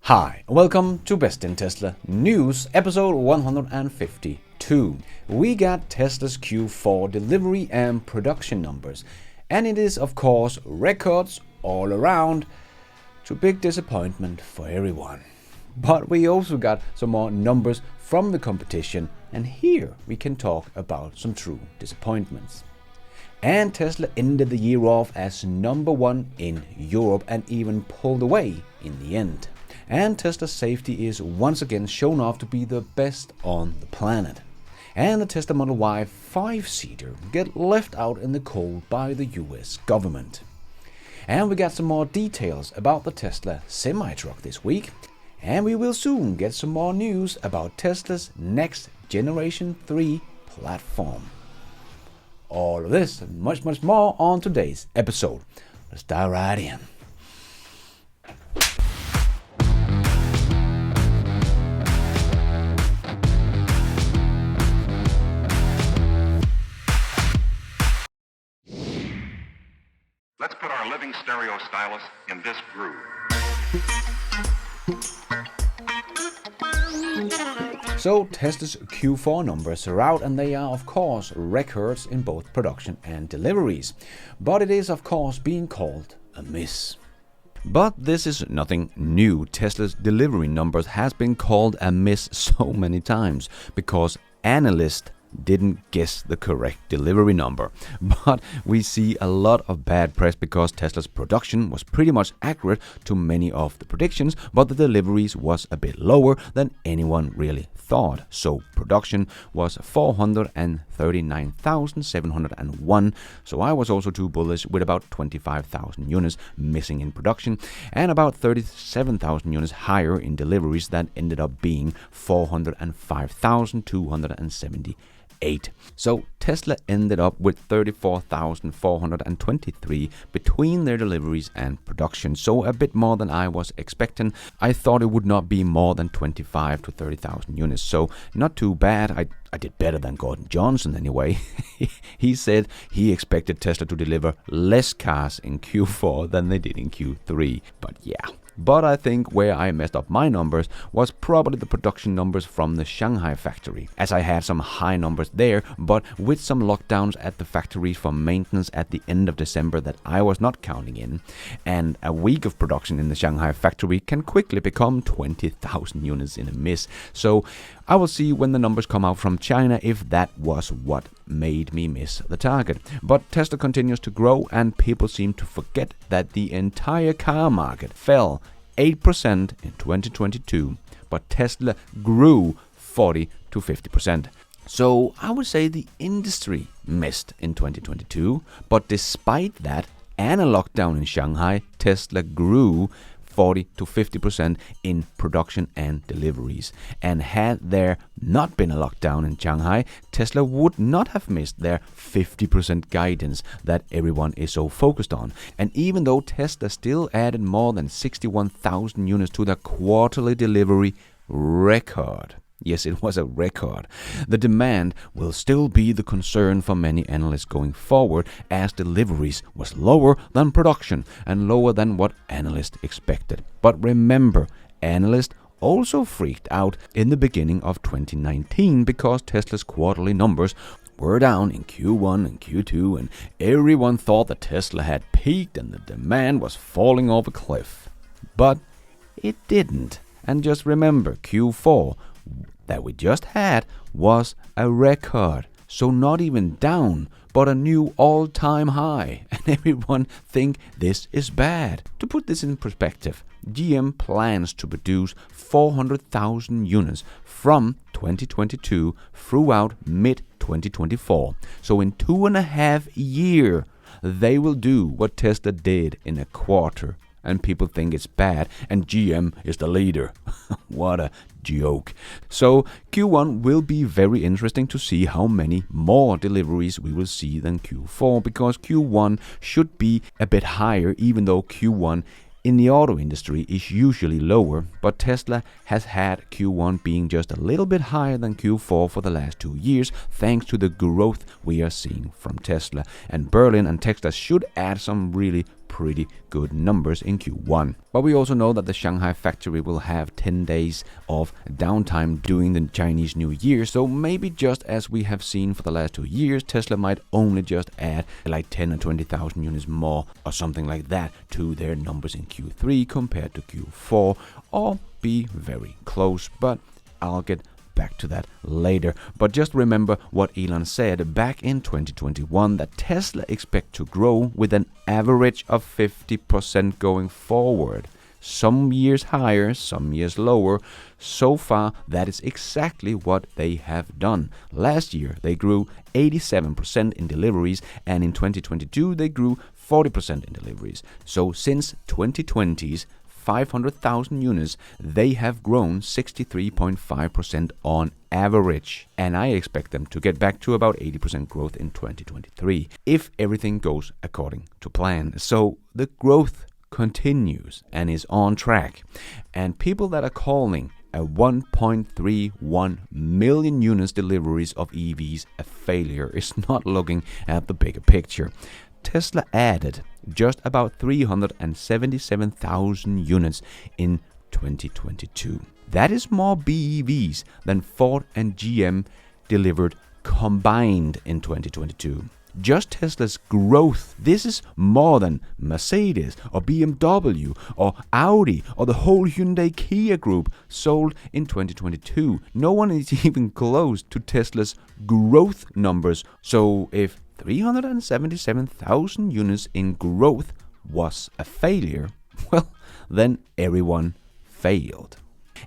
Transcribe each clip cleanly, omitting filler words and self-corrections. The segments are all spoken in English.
Hi, and welcome to Best in Tesla News, episode 152. We got Tesla's Q4 delivery and production numbers, and it is of course records all around, to big disappointment for everyone. But we also got some more numbers from the competition, and here we can talk about some true disappointments. And Tesla ended the year off as number one in Europe and even pulled away in the end. And Tesla's safety is once again shown off to be the best on the planet. And the Tesla Model Y 5-seater get left out in the cold by the US government. And we got some more details about the Tesla semi-truck this week. And we will soon get some more news about Tesla's next Generation 3 platform. All of this and much more on today's episode. Let's dive right in. Let's put our living stereo stylus in this groove. So Tesla's Q4 numbers are out, and they are of course records in both production and deliveries. But it is of course being called a miss. But this is nothing new. Tesla's delivery numbers has been called a miss so many times because analysts didn't guess the correct delivery number. But we see a lot of bad press because Tesla's production was pretty much accurate to many of the predictions, but the deliveries was a bit lower than anyone really thought. So production was 439,701. So I was also too bullish with about 25,000 units missing in production and about 37,000 units higher in deliveries that ended up being 405,278. So Tesla ended up with 34,423 between their deliveries and production, so a bit more than I was expecting. I thought it would not be more than 25 to 30,000 units, so not too bad. I did better than Gordon Johnson anyway. He said he expected Tesla to deliver less cars in Q4 than they did in Q3, but yeah. But I think where I messed up my numbers was probably the production numbers from the Shanghai factory, as I had some high numbers there, but with some lockdowns at the factories for maintenance at the end of December that I was not counting in, and a week of production in the Shanghai factory can quickly become 20,000 units in a miss. So I will see when the numbers come out from China if that was what made me miss the target. But Tesla continues to grow, and people seem to forget that the entire car market fell 8% in 2022, but Tesla grew 40 to 50%. So I would say the industry missed in 2022, but despite that and a lockdown in Shanghai, Tesla grew 40 to 50% in production and deliveries. And had there not been a lockdown in Shanghai, Tesla would not have missed their 50% guidance that everyone is so focused on. And even though Tesla still added more than 61,000 units to their quarterly delivery record, yes, it was a record, the demand will still be the concern for many analysts going forward, as deliveries was lower than production and lower than what analysts expected. But remember, analysts also freaked out in the beginning of 2019 because Tesla's quarterly numbers were down in Q1 and Q2, and everyone thought that Tesla had peaked and the demand was falling off a cliff. But it didn't. And just remember, Q4 that we just had was a record. So not even down, but a new all-time high. And everyone think this is bad. To put this in perspective, GM plans to produce 400,000 units from 2022 throughout mid-2024. So in 2.5 years, they will do what Tesla did in a quarter. And people think it's bad, and GM is the leader. What a joke. So Q1 will be very interesting to see how many more deliveries we will see than Q4, because Q1 should be a bit higher, even though Q1 in the auto industry is usually lower, but Tesla has had Q1 being just a little bit higher than Q4 for the last 2 years, thanks to the growth we are seeing from Tesla. And Berlin and Texas should add some really pretty good numbers in Q1. But we also know that the Shanghai factory will have 10 days of downtime during the Chinese New Year, so maybe just as we have seen for the last 2 years, Tesla might only just add like 10 or 20,000 units more or something like that to their numbers in Q3 compared to Q4, or be very close, but I'll get back to that later. But just remember what Elon said back in 2021, that Tesla expect to grow with an average of 50% going forward. Some years higher, some years lower. So far, that is exactly what they have done. Last year, they grew 87% in deliveries, and in 2022, they grew 40% in deliveries. So since 2020's 500,000 units, they have grown 63.5% on average. And I expect them to get back to about 80% growth in 2023, if everything goes according to plan. So the growth continues and is on track. And people that are calling a 1.31 million units deliveries of EVs a failure is not looking at the bigger picture. Tesla added just about 377,000 units in 2022. That is more BEVs than Ford and GM delivered combined in 2022. Just Tesla's growth, this is more than Mercedes or BMW or Audi or the whole Hyundai Kia group sold in 2022. No one is even close to Tesla's growth numbers. So if 377,000 units in growth was a failure, well, then everyone failed.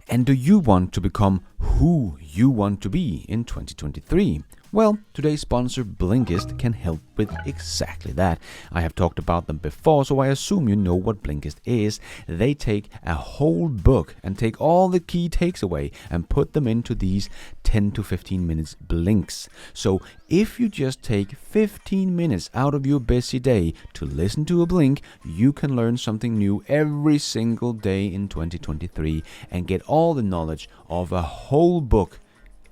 And do you want to become who you want to be in 2023? Well, today's sponsor Blinkist can help with exactly that. I have talked about them before, so I assume you know what Blinkist is. They take a whole book and take all the key takes away and put them into these 10 to 15 minutes blinks. So if you just take 15 minutes out of your busy day to listen to a blink, you can learn something new every single day in 2023 and get all the knowledge of a whole book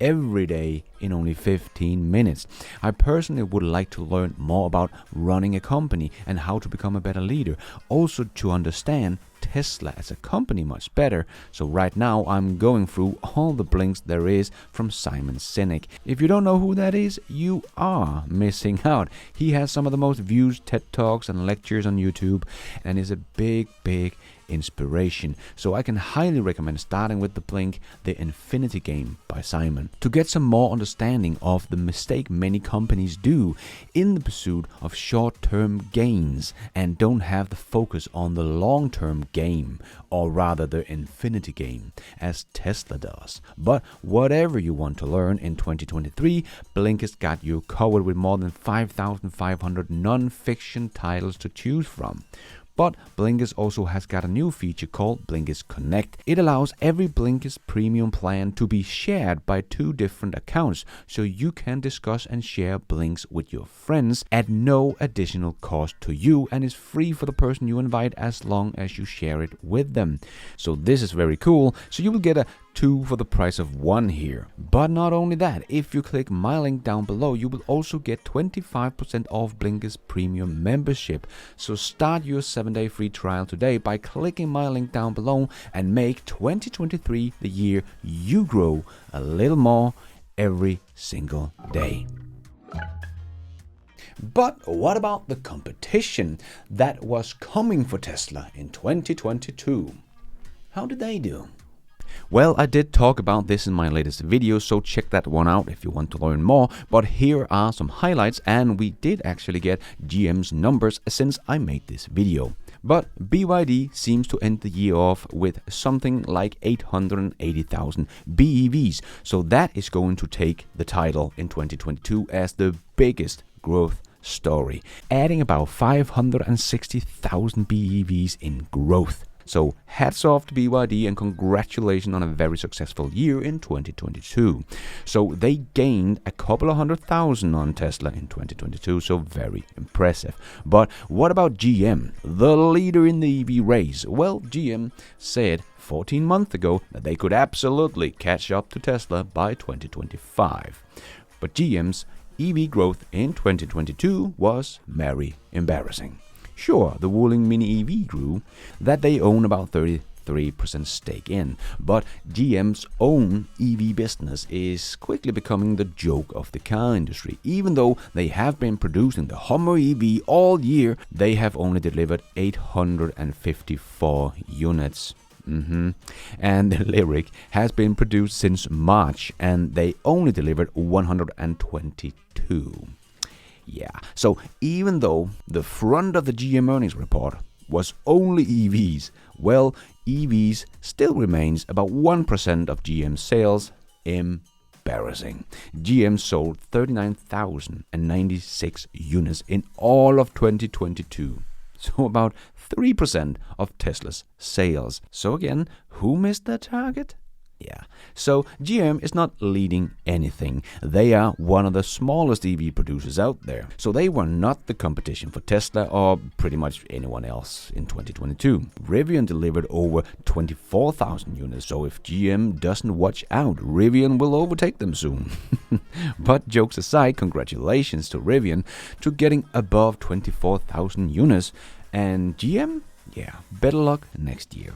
every day in only 15 minutes. I personally would like to learn more about running a company and how to become a better leader. Also to understand Tesla as a company much better. So right now I'm going through all the blinks there is from Simon Sinek. If you don't know who that is, you are missing out. He has some of the most viewed TED Talks and lectures on YouTube and is a big inspiration. So I can highly recommend starting with the blink, The Infinity Game by Simon, to get some more understanding of the mistake many companies do in the pursuit of short-term gains and don't have the focus on the long-term game, or rather the infinity game, as Tesla does. But whatever you want to learn in 2023, Blinkist got you covered with more than 5,500 non-fiction titles to choose from. But Blinkist also has got a new feature called Blinkist Connect. It allows every Blinkist premium plan to be shared by 2 different accounts, so you can discuss and share blinks with your friends at no additional cost to you, and is free for the person you invite as long as you share it with them. So this is very cool. So you will get a 2 for the price of 1 here. But not only that, if you click my link down below, you will also get 25% off Blinkist Premium membership. So start your 7-day free trial today by clicking my link down below and make 2023 the year you grow a little more every single day. But what about the competition that was coming for Tesla in 2022? How did they do? Well, I did talk about this in my latest video, so check that one out if you want to learn more. But here are some highlights, and we did actually get GM's numbers since I made this video. But BYD seems to end the year off with something like 880,000 BEVs. So that is going to take the title in 2022 as the biggest growth story, adding about 560,000 BEVs in growth. So hats off to BYD and congratulations on a very successful year in 2022. So they gained a couple of 100,000 on Tesla in 2022, so very impressive. But what about GM, the leader in the EV race? Well, GM said 14 months ago that they could absolutely catch up to Tesla by 2025. But GM's EV growth in 2022 was very embarrassing. Sure, the Wuling Mini EV grew, that they own about 33% stake in, but GM's own EV business is quickly becoming the joke of the car industry. Even though they have been producing the Hummer EV all year, they have only delivered 854 units. And the Lyric has been produced since March, and they only delivered 122. Yeah, so even though the front of the GM earnings report was only EVs, well, EVs still remains about 1% of GM sales. Embarrassing. GM sold 39,096 units in all of 2022. So about 3% of Tesla's sales. So again, who missed their target? Yeah, so GM is not leading anything. They are one of the smallest EV producers out there. So they were not the competition for Tesla or pretty much anyone else in 2022. Rivian delivered over 24,000 units. So if GM doesn't watch out, Rivian will overtake them soon. But jokes aside, congratulations to Rivian to getting above 24,000 units. And GM? Yeah, better luck next year.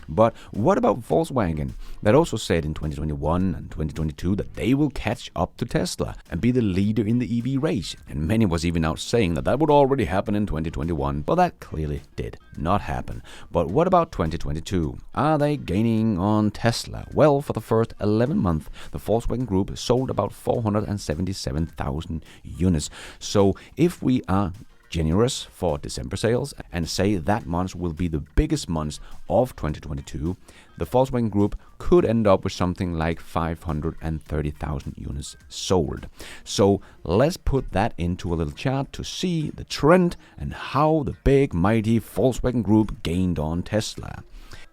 But what about Volkswagen, that also said in 2021 and 2022 that they will catch up to Tesla and be the leader in the EV race? And many was even out saying that would already happen in 2021, but that clearly did not happen. But what about 2022? Are they gaining on Tesla? Well, for the first 11 months, the Volkswagen Group sold about 477,000 units. So if we are generous for December sales and say that month will be the biggest month of 2022, the Volkswagen Group could end up with something like 530,000 units sold. So let's put that into a little chart to see the trend and how the big mighty Volkswagen Group gained on Tesla.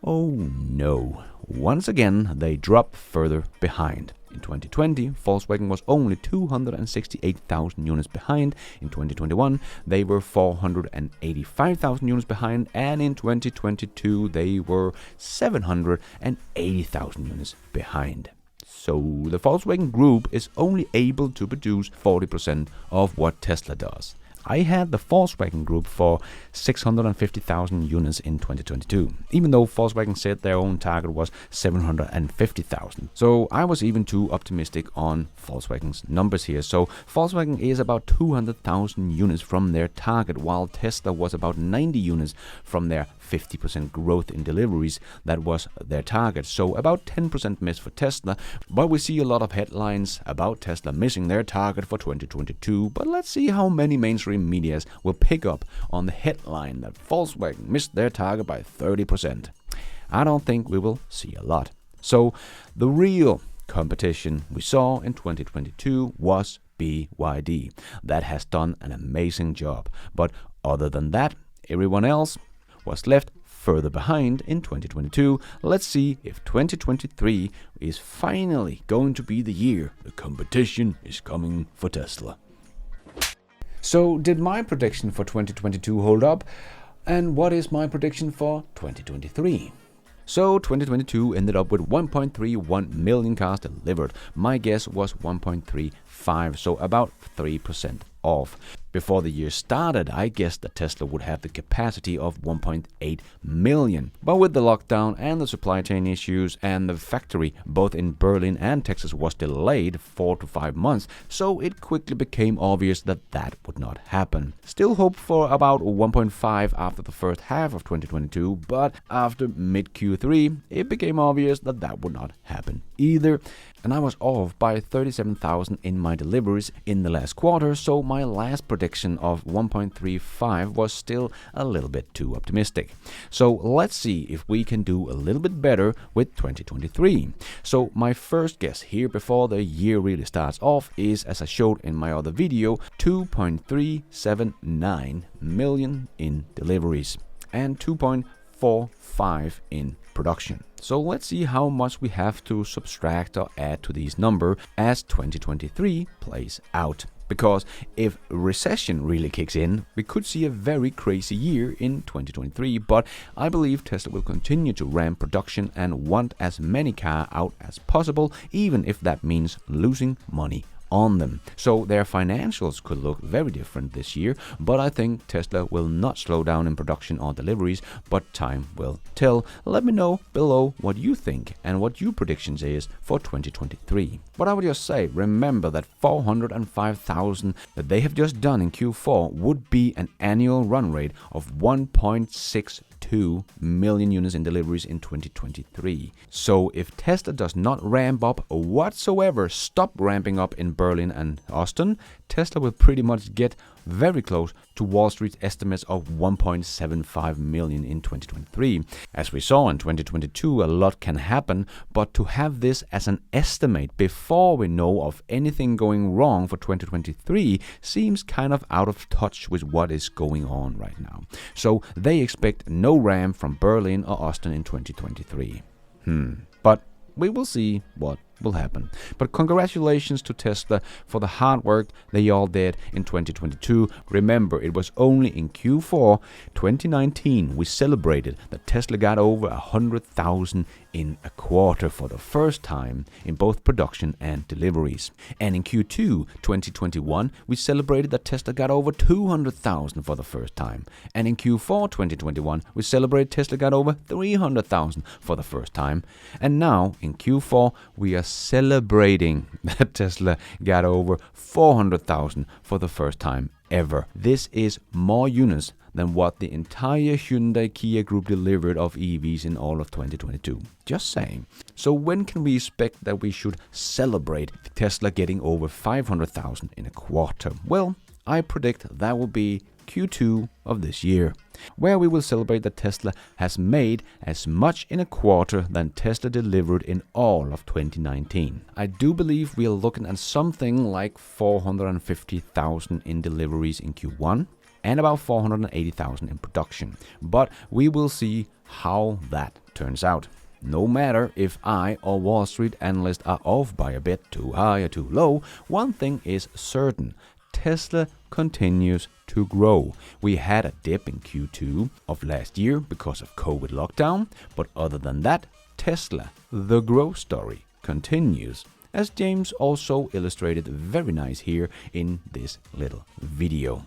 Oh no, once again they dropped further behind. In 2020, Volkswagen was only 268,000 units behind. In 2021, they were 485,000 units behind. And in 2022, they were 780,000 units behind. So the Volkswagen Group is only able to produce 40% of what Tesla does. I had the Volkswagen Group for 650,000 units in 2022, even though Volkswagen said their own target was 750,000. So I was even too optimistic on Volkswagen's numbers here. So Volkswagen is about 200,000 units from their target, while Tesla was about 90 units from their 50% growth in deliveries. That was their target. So about 10% miss for Tesla. But we see a lot of headlines about Tesla missing their target for 2022. But let's see how many mainstream medias will pick up on the headline that Volkswagen missed their target by 30%. I don't think we will see a lot. So the real competition we saw in 2022 was BYD. That has done an amazing job. But other than that, everyone else was left further behind in 2022. Let's see if 2023 is finally going to be the year the competition is coming for Tesla. So did my prediction for 2022 hold up? And what is my prediction for 2023? So 2022 ended up with 1.31 million cars delivered. My guess was 1.35, so about 3% off. Before the year started, I guessed that Tesla would have the capacity of 1.8 million. But with the lockdown and the supply chain issues, and the factory both in Berlin and Texas was delayed 4 to 5 months, so it quickly became obvious that that would not happen. Still hoped for about 1.5 after the first half of 2022, but after mid Q3, it became obvious that that would not happen either. And I was off by 37,000 in my deliveries in the last quarter, so my last prediction of 1.35 was still a little bit too optimistic. So let's see if we can do a little bit better with 2023. So my first guess here before the year really starts off is, as I showed in my other video, 2.379 million in deliveries and 2.45 in production. So let's see how much we have to subtract or add to these numbers as 2023 plays out. Because if recession really kicks in, we could see a very crazy year in 2023, but I believe Tesla will continue to ramp production and want as many cars out as possible, even if that means losing money on them. So their financials could look very different this year, but I think Tesla will not slow down in production or deliveries, but time will tell. Let me know below what you think and what your predictions is for 2023. But I would just say, remember that 405,000 that they have just done in Q4 would be an annual run rate of 1.62 million units in deliveries in 2023. So if Tesla does not ramp up whatsoever, stop ramping up in Berlin and Austin, Tesla will pretty much get very close to Wall Street's estimates of 1.75 million in 2023. As we saw in 2022, a lot can happen, but to have this as an estimate before we know of anything going wrong for 2023 seems kind of out of touch with what is going on right now. So they expect no ramp from Berlin or Austin in 2023. But we will see what will happen. But congratulations to Tesla for the hard work they all did in 2022. Remember, it was only in Q4 2019 we celebrated that Tesla got over 100,000 in a quarter for the first time in both production and deliveries. And in Q2 2021 we celebrated that Tesla got over 200,000 for the first time. And in Q4 2021 we celebrated Tesla got over 300,000 for the first time. And now in Q4 we are celebrating that Tesla got over 400,000 for the first time ever. This is more units than what the entire Hyundai Kia group delivered of EVs in all of 2022. Just saying. So when can we expect that we should celebrate Tesla getting over 500,000 in a quarter? Well, I predict that will be Q2 of this year, where we will celebrate that Tesla has made as much in a quarter than Tesla delivered in all of 2019. I do believe we are looking at something like 450,000 in deliveries in Q1 and about 480,000 in production. But we will see how that turns out. No matter if I or Wall Street analysts are off by a bit, too high or too low, one thing is certain. Tesla continues to grow. We had a dip in Q2 of last year because of COVID lockdown, but other than that, Tesla, the growth story, continues, as James also illustrated very nice here in this little video.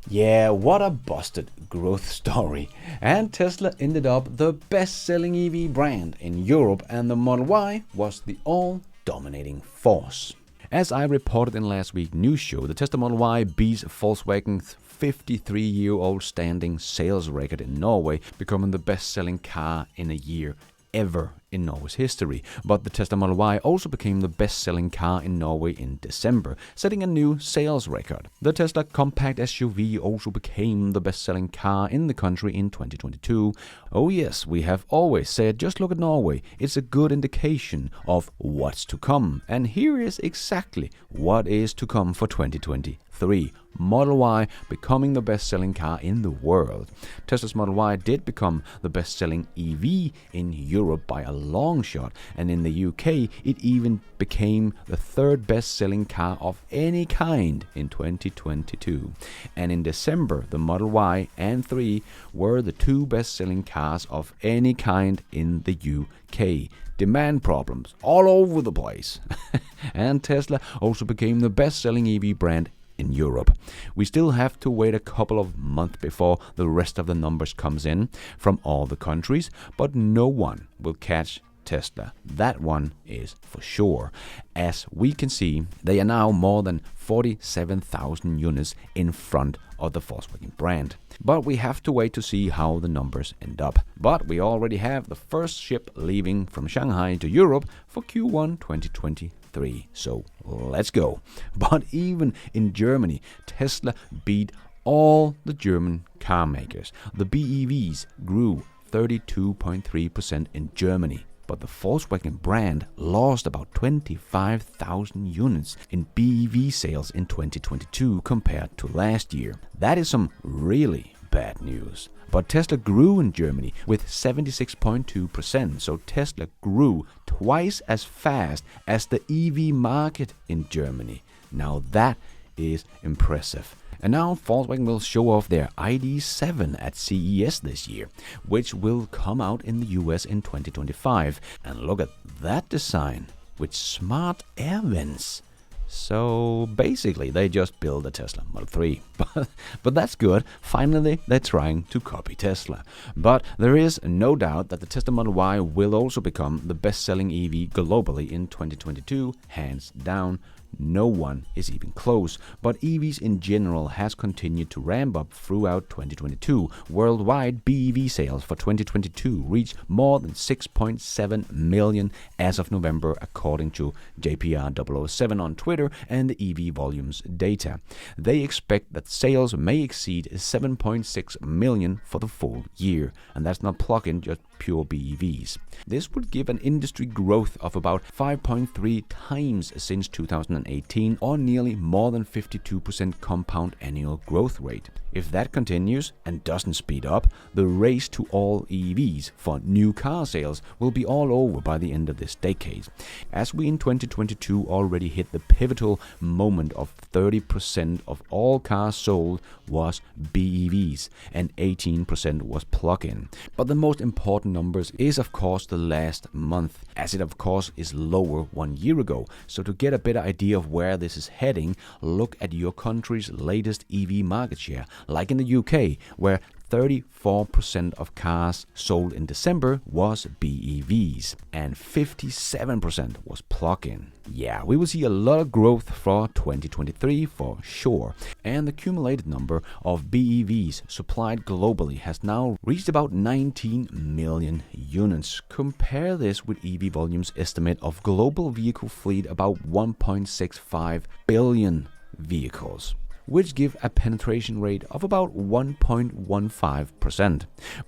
Yeah, what a busted growth story. And Tesla ended up the best-selling EV brand in Europe, and the Model Y was the all-dominating force. As I reported in last week's news show, the Tesla Model Y beats Volkswagen's 53-year-old standing sales record in Norway, becoming the best-selling car in a year ever in Norway's history. But the Tesla Model Y also became the best-selling car in Norway in December, setting a new sales record. The Tesla compact SUV also became the best-selling car in the country in 2022. Oh yes, we have always said just look at Norway. It's a good indication of what's to come. And here is exactly what is to come for 2023. Model Y becoming the best-selling car in the world. Tesla's Model Y did become the best-selling EV in Europe by a long shot, and in the UK it even became the third best-selling car of any kind in 2022. And in December, the Model Y and 3 were the two best-selling cars of any kind in the UK. Demand problems all over the place. And Tesla also became the best-selling EV brand in Europe. We still have to wait a couple of months before the rest of the numbers comes in from all the countries, but no one will catch Tesla. That one is for sure. As we can see, they are now more than 47,000 units in front of the Volkswagen brand. But we have to wait to see how the numbers end up. But we already have the first ship leaving from Shanghai to Europe for Q1 2023. So let's go. But even in Germany, Tesla beat all the German car makers. The BEVs grew 32.3% in Germany. But the Volkswagen brand lost about 25,000 units in BEV sales in 2022 compared to last year. That is some really bad news. But Tesla grew in Germany with 76.2%, so Tesla grew twice as fast as the EV market in Germany. Now that is impressive. And now Volkswagen will show off their ID.7 at CES this year, which will come out in the US in 2025. And look at that design with smart air vents. So basically, they just build a Tesla Model 3. But that's good. Finally, they're trying to copy Tesla. But there is no doubt that the Tesla Model Y will also become the best-selling EV globally in 2022, hands down. No one is even close, but EVs in general has continued to ramp up throughout 2022. Worldwide BEV sales for 2022 reached more than 6.7 million as of November, according to JPR007 on Twitter and the EV volumes data. They expect that sales may exceed 7.6 million for the full year, and that's not plug-in, just pure BEVs. This would give an industry growth of about 5.3 times since 2018, or nearly more than 52% compound annual growth rate. If that continues and doesn't speed up, the race to all EVs for new car sales will be all over by the end of this decade, as we in 2022 already hit the pivotal moment of 30% of all cars sold was BEVs and 18% was plug-in. But the most important numbers is of course the last month, as it of course is lower 1 year ago. So to get a better idea of where this is heading, look at your country's latest EV market share, like in the UK, where 34% of cars sold in December was BEVs and 57% was plug-in. Yeah, we will see a lot of growth for 2023 for sure. And the cumulated number of BEVs supplied globally has now reached about 19 million units. Compare this with EV volumes estimate of global vehicle fleet about 1.65 billion vehicles, which give a penetration rate of about 1.15%.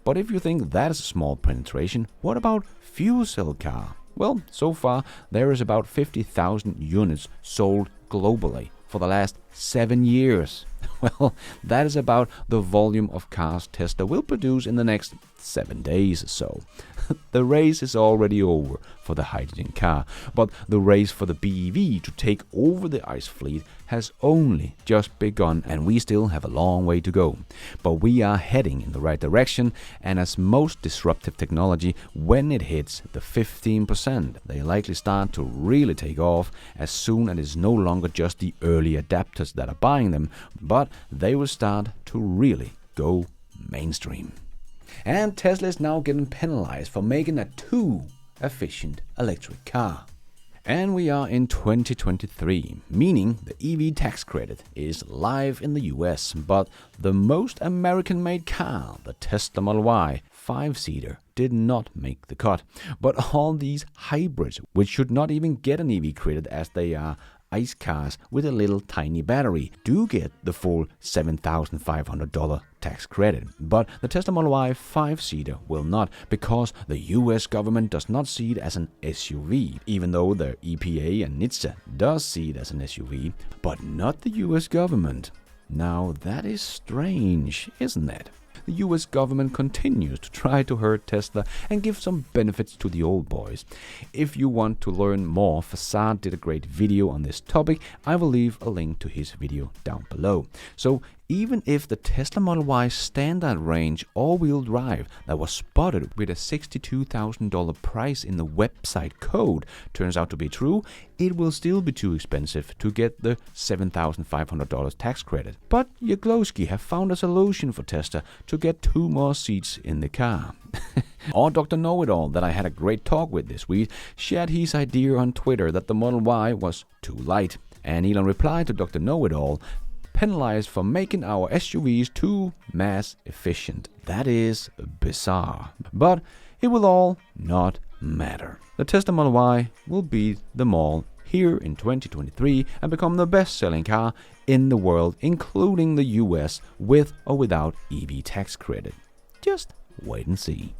But if you think that is a small penetration, what about fuel cell car? Well, so far there is about 50,000 units sold globally for the last 7 years. Well, that is about the volume of cars Tesla will produce in the next 7 days or so. The race is already over for the hydrogen car, but the race for the BEV to take over the ICE fleet has only just begun, and we still have a long way to go. But we are heading in the right direction, and as most disruptive technology, when it hits the 15%, they likely start to really take off as soon as it's no longer just the early adapters that are buying them, but they will start to really go mainstream. And Tesla is now getting penalized for making a too efficient electric car. And we are in 2023, meaning the EV tax credit is live in the US, but the most American-made car, the Tesla Model Y 5-seater, did not make the cut. But all these hybrids, which should not even get an EV credit as they are ICE cars with a little tiny battery, do get the full $7,500 tax credit. But the Tesla Model Y 5-seater will not, because the US government does not see it as an SUV, even though the EPA and NHTSA does see it as an SUV, but not the US government. Now that is strange, isn't it? The US government continues to try to hurt Tesla and give some benefits to the old boys. If you want to learn more, Facade did a great video on this topic. I will leave a link to his video down below. So even if the Tesla Model Y standard range all-wheel drive that was spotted with a $62,000 price in the website code turns out to be true, it will still be too expensive to get the $7,500 tax credit. But Jaglowski have found a solution for Tesla to get 2 more seats in the car. Or Dr. Know-It-All, that I had a great talk with this week, shared his idea on Twitter that the Model Y was too light. And Elon replied to Dr. Know-It-All, penalized for making our SUVs too mass efficient. That is bizarre. But it will all not matter. The Tesla Model Y will beat them all here in 2023 and become the best-selling car in the world, including the US, with or without EV tax credit. Just wait and see.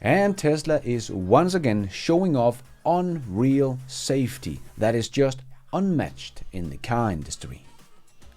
And Tesla is once again showing off unreal safety that is just unmatched in the car industry.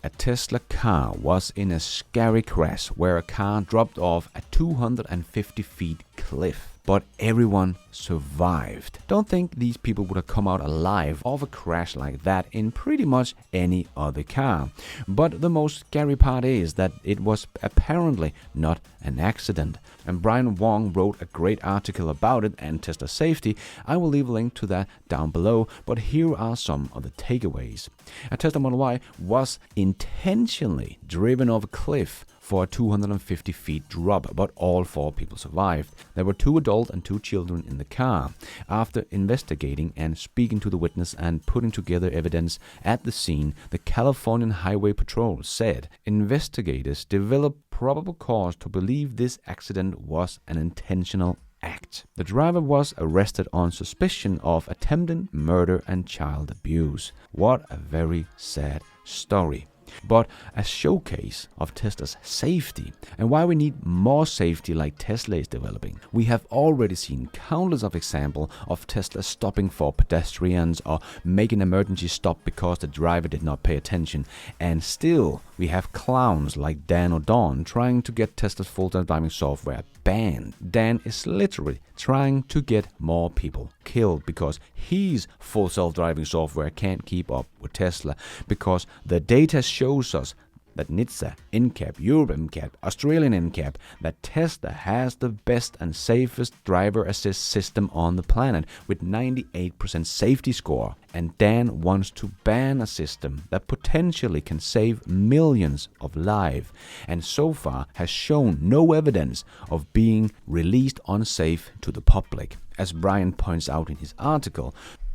A Tesla car was in a scary crash where a car dropped off at 250 feet cliff. But everyone survived. Don't think these people would have come out alive of a crash like that in pretty much any other car. But the most scary part is that it was apparently not an accident. And Brian Wong wrote a great article about it and Tesla safety. I will leave a link to that down below, but here are some of the takeaways. A Tesla Model Y was intentionally driven off a cliff for a 250 feet drop, but all 4 people survived. There were 2 adults and 2 children in the car. After investigating and speaking to the witness and putting together evidence at the scene, the California Highway Patrol said investigators developed probable cause to believe this accident was an intentional act. The driver was arrested on suspicion of attempted murder and child abuse. What a very sad story. But a showcase of Tesla's safety and why we need more safety like Tesla is developing. We have already seen countless of examples of Tesla stopping for pedestrians or making emergency stop because the driver did not pay attention. And still, we have clowns like Dan or Don trying to get Tesla's full self-driving software banned. Dan is literally trying to get more people killed because his full self-driving software can't keep up with Tesla, because the data shows us that NHTSA, NCAP, Europe NCAP, Australian NCAP, that Tesla has the best and safest driver assist system on the planet with 98% safety score. And Dan wants to ban a system that potentially can save millions of lives and so far has shown no evidence of being released unsafe to the public. As Brian points out in his article,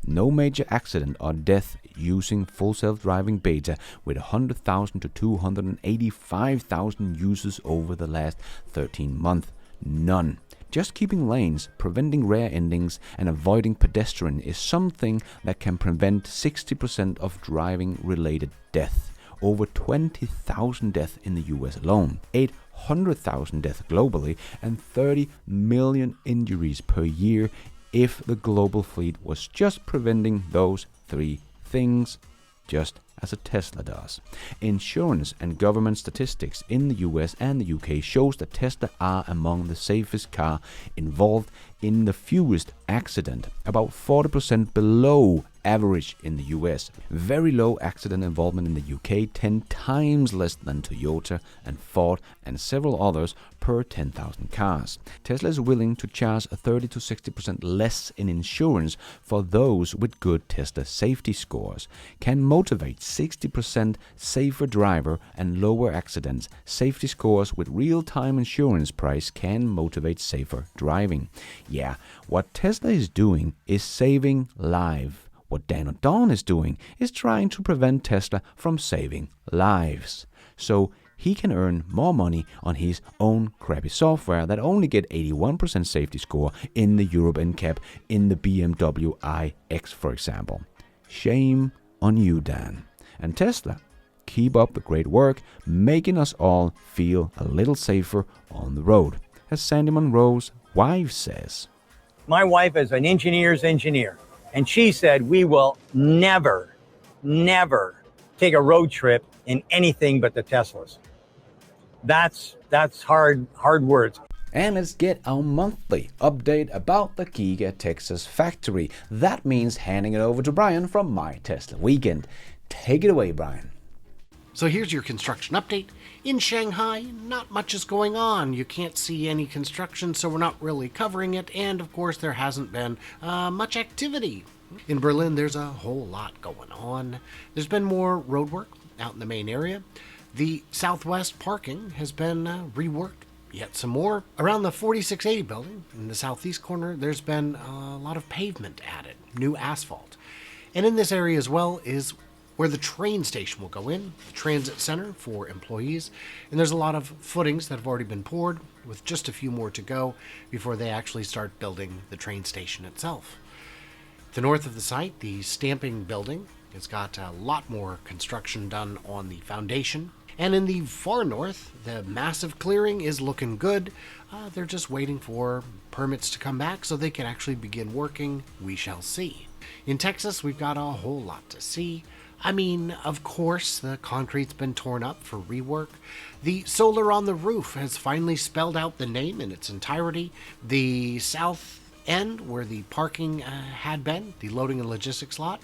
no major accident or death using full self-driving beta with 100,000 to 285,000 users over the last 13 months. None. Just keeping lanes, preventing rear endings, and avoiding pedestrian is something that can prevent 60% of driving-related death. Over 20,000 deaths in the US alone, 800,000 deaths globally, and 30 million injuries per year if the global fleet was just preventing those 3 things, just as a Tesla does. Insurance and government statistics in the US and the UK shows that Tesla are among the safest car involved in the fewest accident, about 40% below average in the US. Very low accident involvement in the UK, 10 times less than Toyota and Ford and several others per 10,000 cars. Tesla is willing to charge 30 to 60% less in insurance for those with good Tesla safety scores, can motivate 60% safer driver and lower accidents. Safety scores with real-time insurance price can motivate safer driving. Yeah, what Tesla is doing is saving lives. What Dan or Don is doing is trying to prevent Tesla from saving lives, so he can earn more money on his own crappy software that only get 81% safety score in the Europe NCAP in the BMW iX, for example. Shame on you, Dan. And Tesla, keep up the great work, making us all feel a little safer on the road, as Sandy Munro's wife says. My wife is an engineer's engineer. And she said, we will never take a road trip in anything but the Teslas. That's hard words. And let's get our monthly update about the GigaFactories. That means handing it over to Brian from MyTeslaWeekend. Take it away, Brian. So here's your construction update. In Shanghai, not much is going on. You can't see any construction, so we're not really covering it. And of course, there hasn't been much activity. In Berlin, there's a whole lot going on. There's been more road work out in the main area. The southwest parking has been reworked. Yet some more. Around the 4680 building in the southeast corner, there's been a lot of pavement added, new asphalt. And in this area as well is where the train station will go in, the transit center for employees. And there's a lot of footings that have already been poured, with just a few more to go before they actually start building the train station itself. To the north of the site, the stamping building has got a lot more construction done on the foundation. And in the far north, the massive clearing is looking good. They're just waiting for permits to come back so they can actually begin working. We shall see. In Texas, we've got a whole lot to see. I mean, of course, the concrete's been torn up for rework. The solar on the roof has finally spelled out the name in its entirety. The south end, where the parking had been, the loading and logistics lot,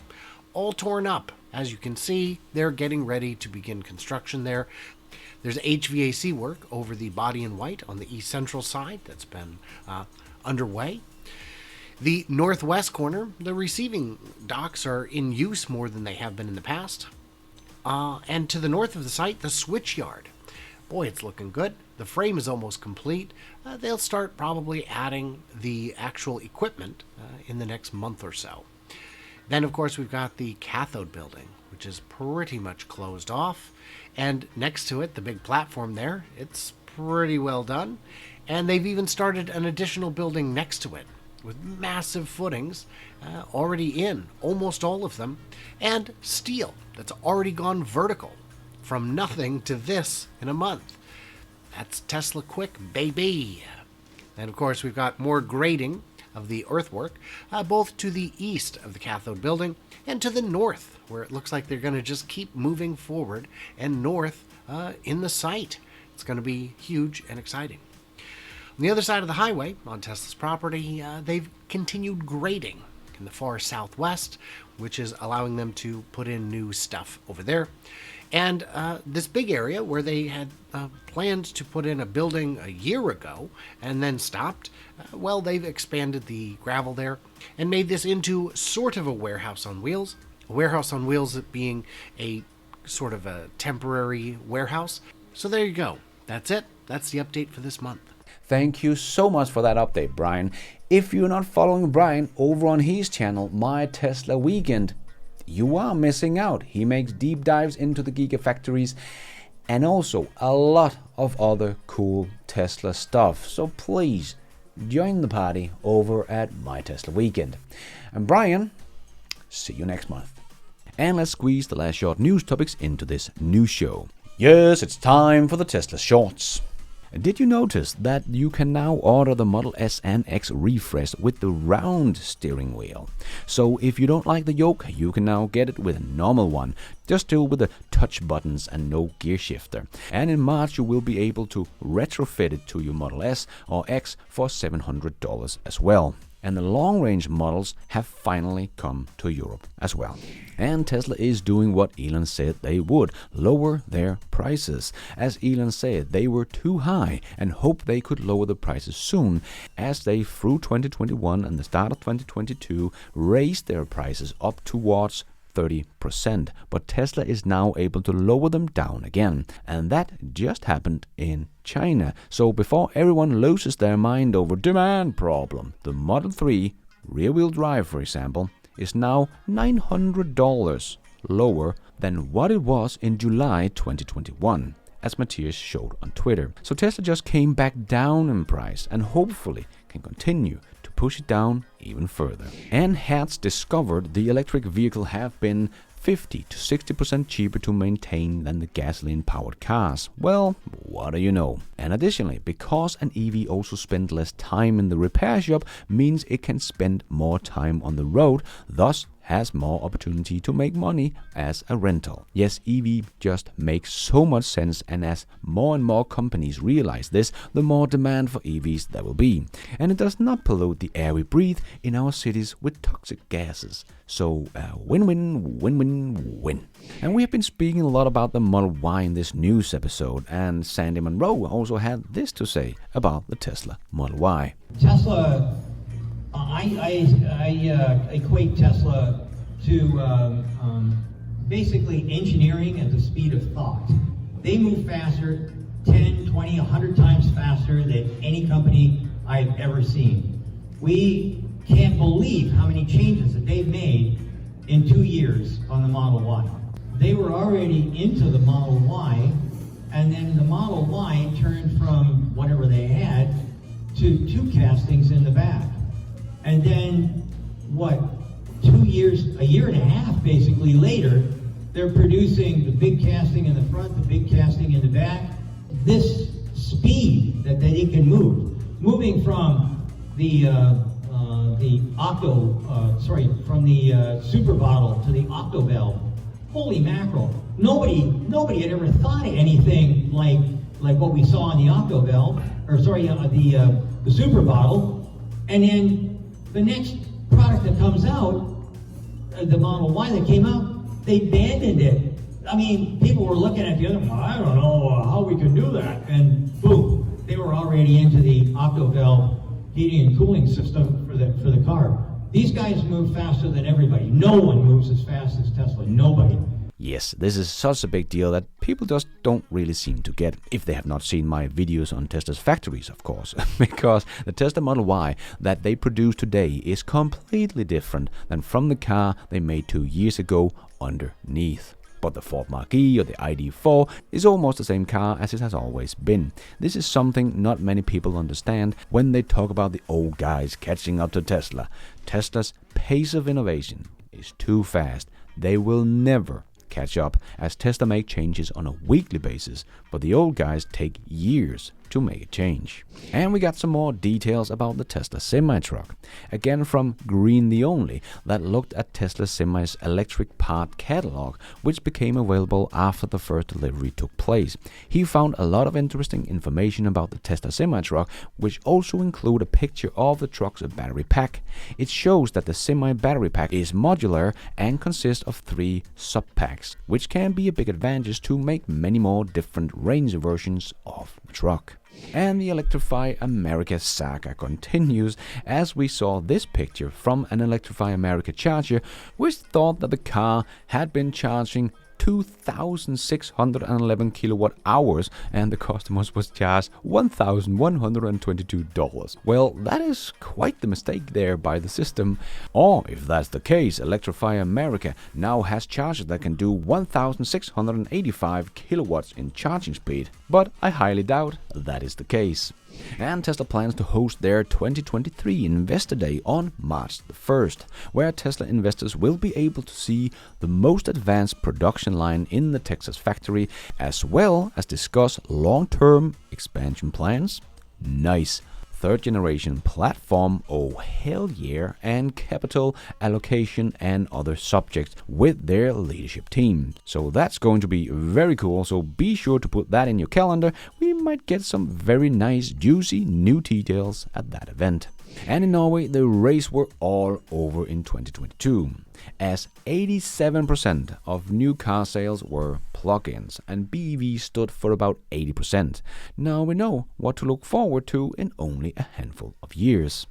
all torn up. As you can see, they're getting ready to begin construction there. There's HVAC work over the body in white on the east central side that's been underway. The northwest corner, the receiving docks are in use more than they have been in the past. And to the north of the site, the switch yard. Boy, it's looking good. The frame is almost complete. They'll start probably adding the actual equipment in the next month or so. Then, of course, we've got the cathode building, which is pretty much closed off. And next to it, the big platform there, it's pretty well done. And they've even started an additional building next to it, with massive footings already in, almost all of them, and steel that's already gone vertical from nothing to this in a month. That's Tesla quick, baby. And of course, we've got more grading of the earthwork, both to the east of the cathode building and to the north, where it looks like they're going to just keep moving forward and north in the site. It's going to be huge and exciting. On the other side of the highway, on Tesla's property, they've continued grading in the far southwest, which is allowing them to put in new stuff over there. And this big area where they had planned to put in a building a year ago and then stopped, well, they've expanded the gravel there and made this into sort of a warehouse on wheels. A warehouse on wheels being a sort of a temporary warehouse. So there you go. That's it. That's the update for this month. Thank you so much for that update, Brian. If you're not following Brian over on his channel, MyTeslaWeekend, you are missing out. He makes deep dives into the GigaFactories and also a lot of other cool Tesla stuff. So please join the party over at MyTeslaWeekend. And Brian, see you next month. And let's squeeze the last short news topics into this new show. Yes, it's time for the Tesla Shorts. Did you notice that you can now order the Model S and X refresh with the round steering wheel? So if you don't like the yoke, you can now get it with a normal one, just still with the touch buttons and no gear shifter. And in March you will be able to retrofit it to your Model S or X for $700 as well. And the long-range models have finally come to Europe as well. And Tesla is doing what Elon said they would, lower their prices. As Elon said, they were too high and hoped they could lower the prices soon, as they through 2021 and the start of 2022 raised their prices up towards 30%, but Tesla is now able to lower them down again, and that just happened in China. So before everyone loses their mind over demand problem, the Model 3 rear-wheel drive, for example, is now $900 lower than what it was in July 2021, as Matthias showed on Twitter. So Tesla just came back down in price and hopefully can continue to push it down even further. And Hertz discovered the electric vehicle have been 50 to 60% cheaper to maintain than the gasoline-powered cars. Well, what do you know? And additionally, because an EV also spends less time in the repair shop, means it can spend more time on the road, thus has more opportunity to make money as a rental. Yes, EV just makes so much sense, and as more and more companies realize this, the more demand for EVs there will be. And it does not pollute the air we breathe in our cities with toxic gases. So win-win, win-win, win. And we have been speaking a lot about the Model Y in this news episode, and Sandy Munro also had this to say about the Tesla Model Y. Tesla, I equate Tesla to basically engineering at the speed of thought. They move faster, 10, 20, 100 times faster than any company I've ever seen. We can't believe how many changes that they've made in 2 years on the Model Y. They were already into the Model Y, and then the Model Y turned from whatever they had to 2 castings in the back. And then, a year and a half basically later, they're producing the big casting in the front, the big casting in the back. This speed that they can move, moving from the Super Bottle to the Octo Valve holy mackerel, nobody had ever thought of anything like what we saw in the octo valve, or sorry, the super bottle. And then the next product that comes out, the Model Y that came out, they abandoned it. I mean, people were looking at the other one, I don't know how we can do that. And boom, they were already into the octo valve heating and cooling system for the car. These guys move faster than everybody. No one moves as fast as Tesla. Nobody. Yes, this is such a big deal that people just don't really seem to get, if they have not seen my videos on Tesla's factories, of course, because the Tesla Model Y that they produce today is completely different than from the car they made 2 years ago underneath. But the Ford Mach-E or the ID.4 is almost the same car as it has always been. This is something not many people understand when they talk about the old guys catching up to Tesla. Tesla's pace of innovation is too fast. They will never catch up, as Tesla make changes on a weekly basis, but the old guys take years to make a change. And we got some more details about the Tesla semi-truck. Again from Green the Only, that looked at Tesla Semi's electric part catalog, which became available after the first delivery took place. He found a lot of interesting information about the Tesla semi-truck, which also include a picture of the truck's battery pack. It shows that the semi battery pack is modular and consists of 3 sub-packs, which can be a big advantage to make many more different range versions of the truck. And the Electrify America saga continues, as we saw this picture from an Electrify America charger, which thought that the car had been charging 2,611 kilowatt hours and the customers was charged $1,122. Well, that is quite the mistake there by the system. Or if that's the case, Electrify America now has chargers that can do 1,685 kilowatts in charging speed, but I highly doubt that is the case. And Tesla plans to host their 2023 Investor Day on March the 1st, where Tesla investors will be able to see the most advanced production line in the Texas factory, as well as discuss long-term expansion plans. Nice. Third generation platform, oh hell yeah, and capital allocation and other subjects with their leadership team. So that's going to be very cool, so be sure to put that in your calendar. We might get some very nice juicy new details at that event. And in Norway, the race were all over in 2022, as 87% of new car sales were plug-ins and BEV stood for about 80%. Now we know what to look forward to in only a handful of years.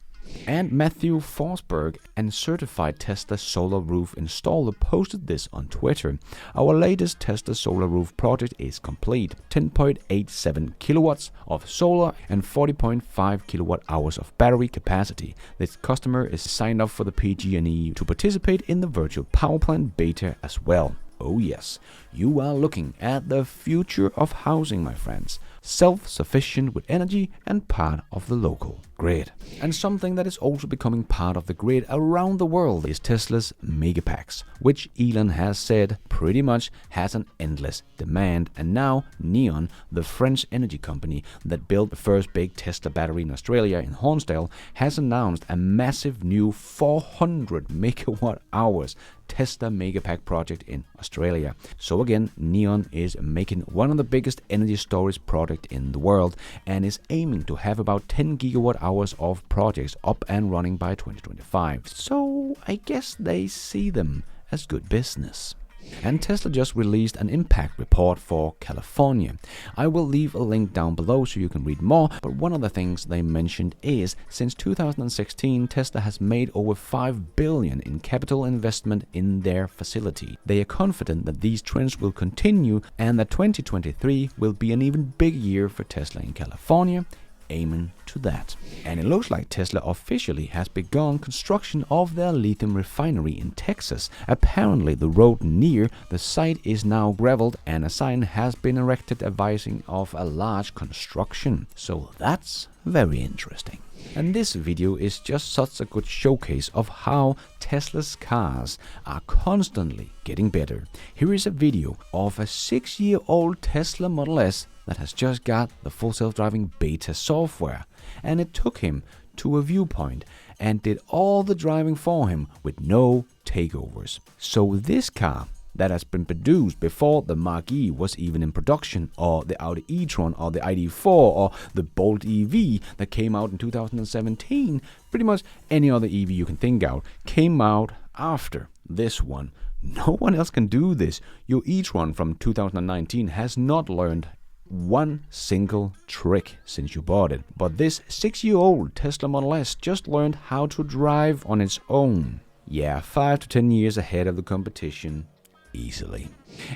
And Matthew Forsberg, a certified Tesla solar roof installer, posted this on Twitter. Our latest Tesla solar roof project is complete. 10.87 kilowatts of solar and 40.5 kilowatt hours of battery capacity. This customer is signed up for the PG&E to participate in the virtual power plant beta as well. Oh yes, you are looking at the future of housing, my friends. Self-sufficient with energy and part of the local grid. And something that is also becoming part of the grid around the world is Tesla's Megapacks, which Elon has said pretty much has an endless demand. And now Neon, the French energy company that built the first big Tesla battery in Australia in Hornsdale, has announced a massive new 400 megawatt hours Tesla Megapack project in Australia. So again, Neon is making one of the biggest energy storage projects in the world and is aiming to have about 10 gigawatt hours of projects up and running by 2025. So I guess they see them as good business. And Tesla just released an impact report for California. I will leave a link down below so you can read more, but one of the things they mentioned is since 2016 Tesla has made over $5 billion in capital investment in their facility. They are confident that these trends will continue and that 2023 will be an even bigger year for Tesla in California, aiming to that. And it looks like Tesla officially has begun construction of their lithium refinery in Texas. Apparently the road near the site is now graveled and a sign has been erected advising of a large construction. So that's very interesting. And this video is just such a good showcase of how Tesla's cars are constantly getting better. Here is a video of a 6-year-old Tesla Model S that has just got the full self-driving beta software, and it took him to a viewpoint and did all the driving for him with no takeovers. So this car that has been produced before the Mark E was even in production, or the Audi e-tron, or the ID.4, or the Bolt EV that came out in 2017. Pretty much any other EV you can think out came out after this one. No one else can do this. Your e-tron from 2019 has not learned one single trick since you bought it. But this 6-year-old Tesla Model S just learned how to drive on its own. Yeah, 5 to 10 years ahead of the competition, easily.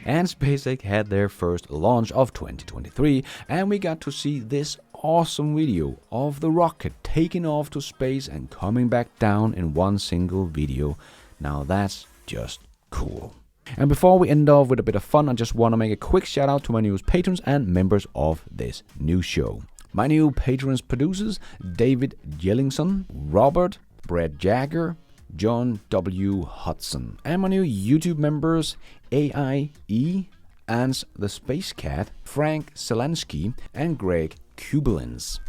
And SpaceX had their first launch of 2023, and we got to see this awesome video of the rocket taking off to space and coming back down in one single video. Now that's just cool. And before we end off with a bit of fun, I just want to make a quick shout out to my newest patrons and members of this new show. My new patrons producers: David Yellingson, Robert, Brett Jagger, John W. Hudson. And my new YouTube members: AIE, Ans the Space Cat, Frank Zelensky, and Greg Kubilins.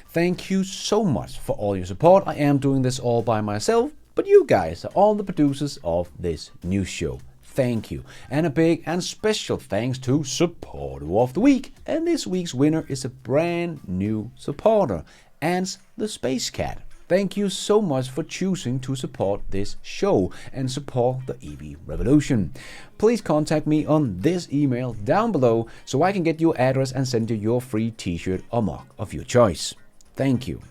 Thank you so much for all your support. I am doing this all by myself, but you guys are all the producers of this new show. Thank you. And a big and special thanks to Supporter of the Week. And this week's winner is a brand new supporter, Ants the Space Cat. Thank you so much for choosing to support this show and support the EV revolution. Please contact me on this email down below so I can get your address and send you your free t-shirt or mug of your choice. Thank you.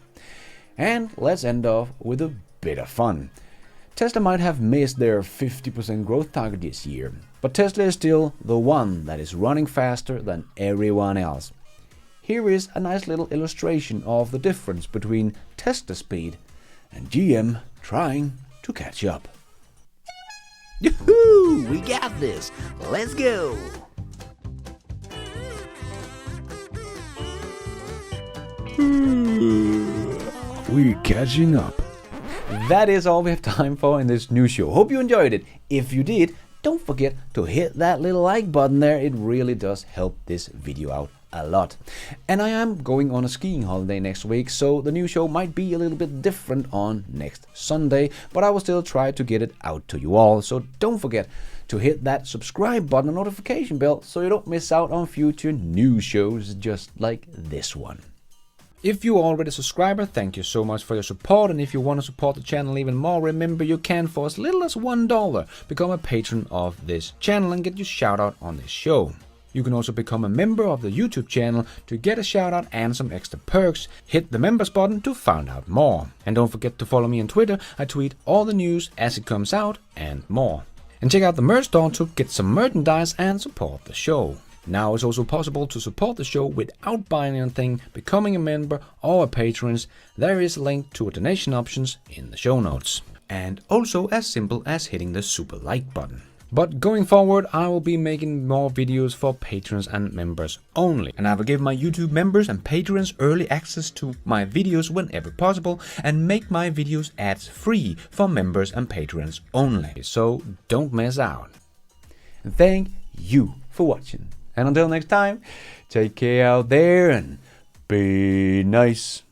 And let's end off with a bit of fun. Tesla might have missed their 50% growth target this year, but Tesla is still the one that is running faster than everyone else. Here is a nice little illustration of the difference between Tesla speed and GM trying to catch up. Yoo-hoo! We got this! Let's go! We're catching up. That is all we have time for in this new show. Hope you enjoyed it. If you did, don't forget to hit that little like button there. It really does help this video out a lot. And I am going on a skiing holiday next week, so the new show might be a little bit different on next Sunday, but I will still try to get it out to you all. So don't forget to hit that subscribe button and notification bell so you don't miss out on future new shows just like this one. If you're already a subscriber, thank you so much for your support, and if you want to support the channel even more, remember you can, for as little as $1, become a patron of this channel and get your shout out on this show. You can also become a member of the YouTube channel to get a shout out and some extra perks. Hit the members button to find out more. And don't forget to follow me on Twitter. I tweet all the news as it comes out and more. And check out the merch store to get some merchandise and support the show. Now it's also possible to support the show without buying anything, becoming a member or a patron. There is a link to a donation options in the show notes. And also as simple as hitting the super like button. But going forward, I will be making more videos for patrons and members only. And I will give my YouTube members and patrons early access to my videos whenever possible and make my videos ads free for members and patrons only. So don't miss out. And thank you for watching. And until next time, take care out there and be nice.